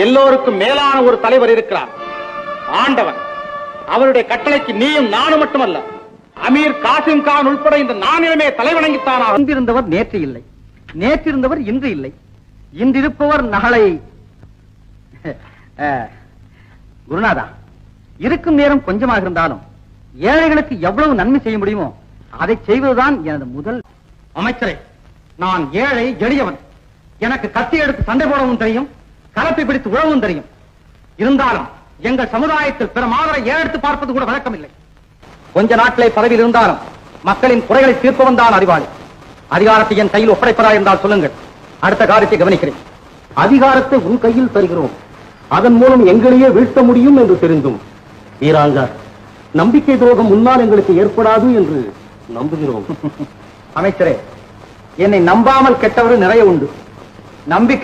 எல்லோருக்கும் மேலான ஒரு தலைவர் இருக்கிறார், ஆண்டவன். அவருடைய கட்டளைக்கு நீயும் நானும் மட்டுமல்ல, அமீர் காசிம் கான் உட்பட இந்த நானிலமே தலைவணங்கித்தான். இன்றிருந்தவர் நேற்று இல்லை, நேற்றிருந்தவர் இன்று இல்லை, இன்றிருப்பவர் நாளை. குருநாதா, இருக்கும் நேரம் கொஞ்சமாக இருந்தாலும் ஏழைகளுக்கு எவ்வளவு நன்மை செய்ய முடியுமோ அதை செய்வதுதான் எனது முதல். அமைச்சரே, நான் ஏழை எளியவன். எனக்கு கத்தி எடுத்து சண்டை போடவும் தெரியும், கலப்பை பிடித்து உழவும் தெரியும். இருந்தாலும் எங்கள் சமுதாயத்தில் பிற மாதரை ஏறெடுத்து பார்ப்பது கூட வழக்கமில்லை. கொஞ்ச நாட்களே பதவியில் இருந்தாலும் மக்களின் குறைகளை தீர்ப்பவன் தான் அறிவாளி. அதிகாரத்தை என் கையில் ஒப்படைப்பதா என்றால் சொல்லுங்கள், அடுத்த காரியத்தை கவனிக்கிறேன். அதிகாரத்தை உன் கையில் தருகிறோம், அதன் மூலம் எங்களையே வீழ்த்த முடியும் என்று தெரிந்தும் வீராங்கா, நம்பிக்கை துரோகம் முன்னால் எங்களுக்கு ஏற்படாது என்று நம்புகிறோம். அமைச்சரே, என்னை நம்பாமல் கெட்டவர் நிறைய உண்டு. நம்பி